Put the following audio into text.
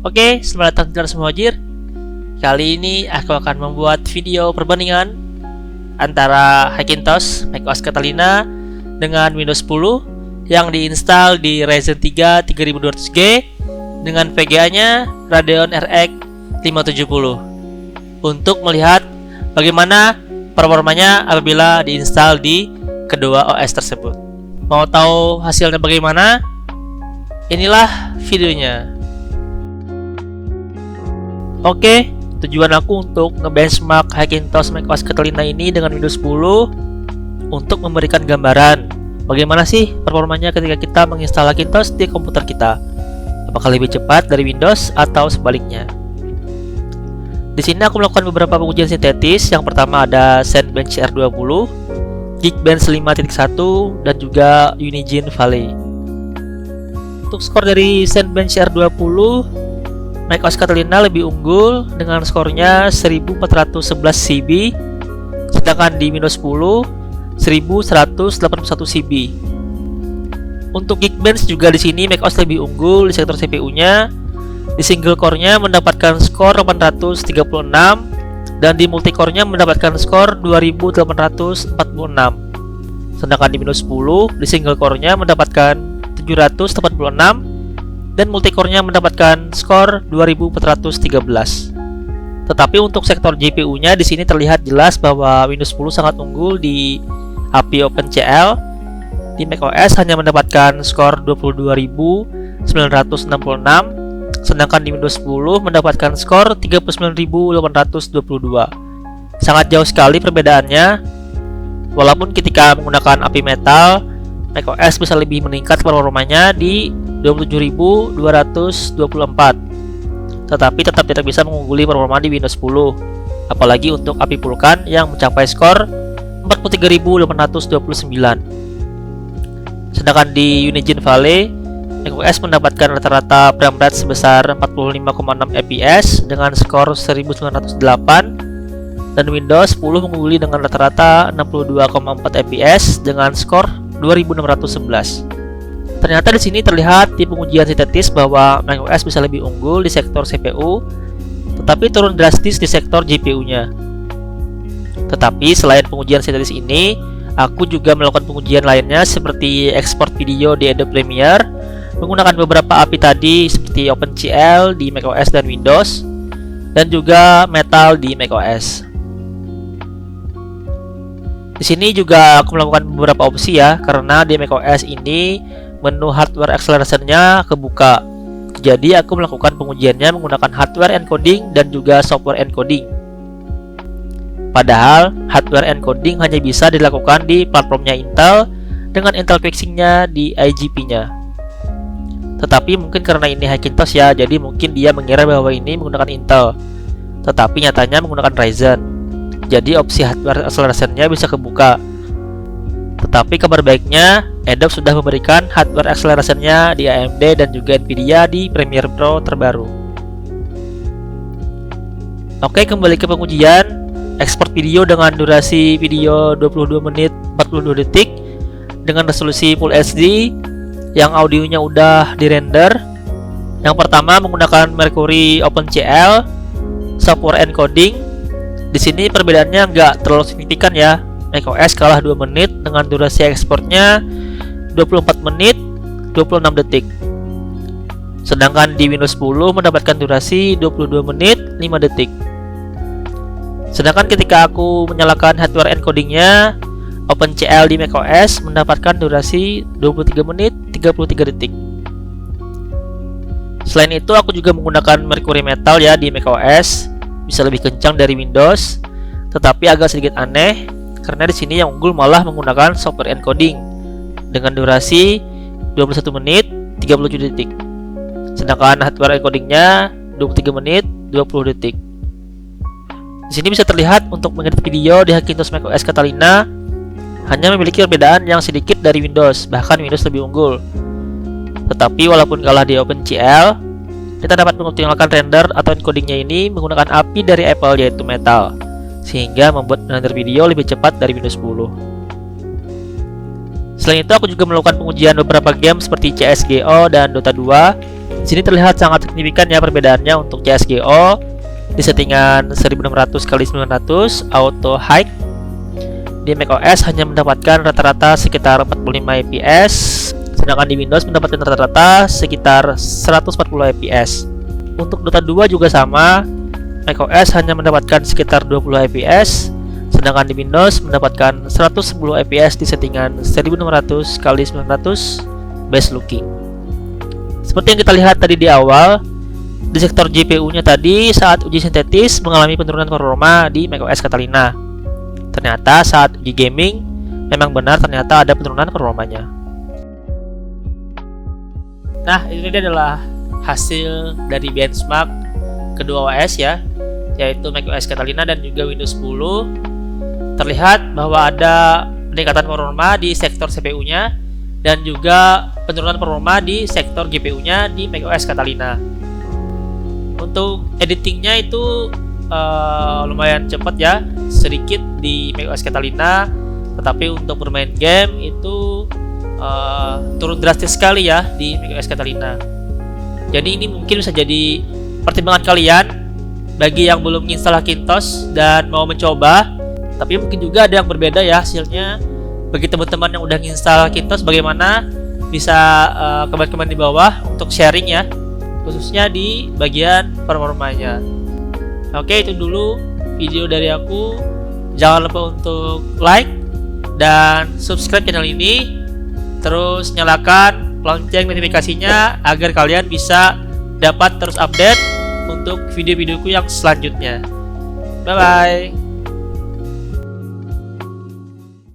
Oke, selamat datang di semua Hojir. Kali ini aku akan membuat video perbandingan antara Hackintosh macOS Catalina dengan Windows 10 yang diinstal di Ryzen 3 3200G dengan VGA-nya Radeon RX 570 untuk melihat bagaimana performanya apabila diinstal di kedua OS tersebut. Mau tahu hasilnya bagaimana? Inilah videonya. Oke, tujuan aku untuk ngebenchmark Hackintosh macOS Catalina ini dengan Windows 10 untuk memberikan gambaran bagaimana sih performanya ketika kita menginstal Hackintosh di komputer kita. Apakah lebih cepat dari Windows atau sebaliknya? Di sini aku melakukan beberapa pengujian sintetis. Yang pertama ada Cinebench R20, Geekbench 5.1 dan juga Unigine Valley. Untuk skor dari Cinebench R20, macOS Catalina lebih unggul dengan skornya 1411 CB, sedangkan di Windows 10 1181 CB. Untuk Geekbench juga di sini macOS lebih unggul di sektor CPU-nya. Di single core-nya mendapatkan skor 836 dan di multicore-nya mendapatkan skor 2846. Sedangkan di Windows 10 di single core-nya mendapatkan 786 dan multicore-nya mendapatkan skor 2413. Tetapi untuk sektor GPU-nya di sini terlihat jelas bahwa Windows 10 sangat unggul di API OpenCL. Di macOS hanya mendapatkan skor 22.966, sedangkan di Windows 10 mendapatkan skor 39.822. Sangat jauh sekali perbedaannya. Walaupun ketika menggunakan API Metal, macOS bisa lebih meningkat performanya di 27.224, tetapi tetap tidak bisa mengungguli performa di Windows 10, apalagi untuk API Vulkan yang mencapai skor 43.829. Sedangkan di Unigine Valley, macOS mendapatkan rata-rata frame rate sebesar 45,6 fps dengan skor 1908, dan Windows 10 mengungguli dengan rata-rata 62,4 fps dengan skor 2611. Ternyata di sini terlihat di pengujian sintetis bahwa macOS bisa lebih unggul di sektor CPU, tetapi turun drastis di sektor GPU-nya. Tetapi selain pengujian sintetis ini, aku juga melakukan pengujian lainnya seperti ekspor video di Adobe Premiere menggunakan beberapa API tadi seperti OpenCL di macOS dan Windows, dan juga Metal di macOS. Di sini juga aku melakukan beberapa opsi ya, karena di macOS ini menu hardware acceleration-nya kebuka. Jadi aku melakukan pengujiannya menggunakan hardware encoding dan juga software encoding. Padahal hardware encoding hanya bisa dilakukan di platformnya Intel dengan Intel fixing-nya di IGP-nya. Tetapi mungkin karena ini Hackintosh ya, jadi mungkin dia mengira bahwa ini menggunakan Intel, tetapi nyatanya menggunakan Ryzen. Jadi opsi hardware acceleration-nya bisa kebuka. Tetapi kabar baiknya, Adobe sudah memberikan hardware acceleration-nya di AMD dan juga Nvidia di Premiere Pro terbaru. Oke, kembali ke pengujian. Ekspor video dengan durasi video 22 menit 42 detik dengan resolusi Full HD yang audionya udah dirender. Yang pertama menggunakan Mercury OpenCL software encoding. Di sini perbedaannya nggak terlalu signifikan ya. macOS kalah 2 menit dengan durasi ekspornya 24 menit 26 detik. Sedangkan di Windows 10 mendapatkan durasi 22 menit 5 detik. Sedangkan ketika aku menyalakan hardware encodingnya, OpenCL di macOS mendapatkan durasi 23 menit 33 detik. Selain itu aku juga menggunakan Mercury Metal ya di macOS, bisa lebih kencang dari Windows, tetapi agak sedikit aneh karena di sini yang unggul malah menggunakan software encoding dengan durasi 21 menit 37 detik. Sedangkan hardware encodingnya 23 menit 20 detik. Di sini bisa terlihat untuk mengedit video di Hackintosh macOS Catalina hanya memiliki perbedaan yang sedikit dari Windows, bahkan Windows lebih unggul. Tetapi walaupun kalah di OpenCL, kita dapat mengoptimalkan render atau encodingnya ini menggunakan API dari Apple yaitu Metal, sehingga membuat render video lebih cepat dari Windows 10. Selain itu aku juga melakukan pengujian beberapa game seperti CSGO dan Dota 2 Di sini terlihat sangat signifikan ya perbedaannya untuk CSGO di settingan 1600x900 auto high. Di macOS hanya mendapatkan rata-rata sekitar 45 fps, sedangkan di Windows mendapatkan rata-rata sekitar 140 fps. Untuk Dota 2 juga sama, macOS hanya mendapatkan sekitar 20 fps, sedangkan di Windows mendapatkan 110 fps di settingan 1600x900 base looking. Seperti yang kita lihat tadi di awal, di sektor GPU-nya tadi saat uji sintetis mengalami penurunan performa di macOS Catalina. Ternyata saat uji gaming memang benar ternyata ada penurunan performanya. Nah, ini adalah hasil dari benchmark kedua OS ya, yaitu macOS Catalina dan juga Windows 10. Terlihat bahwa ada peningkatan performa di sektor CPU-nya dan juga penurunan performa di sektor GPU-nya di macOS Catalina. Untuk editingnya itu lumayan cepat ya, sedikit di macOS Catalina, tetapi untuk bermain game itu turun drastis sekali ya di macOS Catalina. Jadi ini mungkin bisa jadi pertimbangan kalian bagi yang belum menginstal Hackintosh dan mau mencoba. Tapi mungkin juga ada yang berbeda ya hasilnya. Bagi teman-teman yang udah menginstal Hackintosh, bagaimana bisa komen-komen di bawah untuk sharing ya, khususnya di bagian performanya. Oke, itu dulu video dari aku. Jangan lupa untuk like dan subscribe channel ini, terus nyalakan lonceng notifikasinya agar kalian bisa dapat terus update untuk video-videoku yang selanjutnya. Bye bye.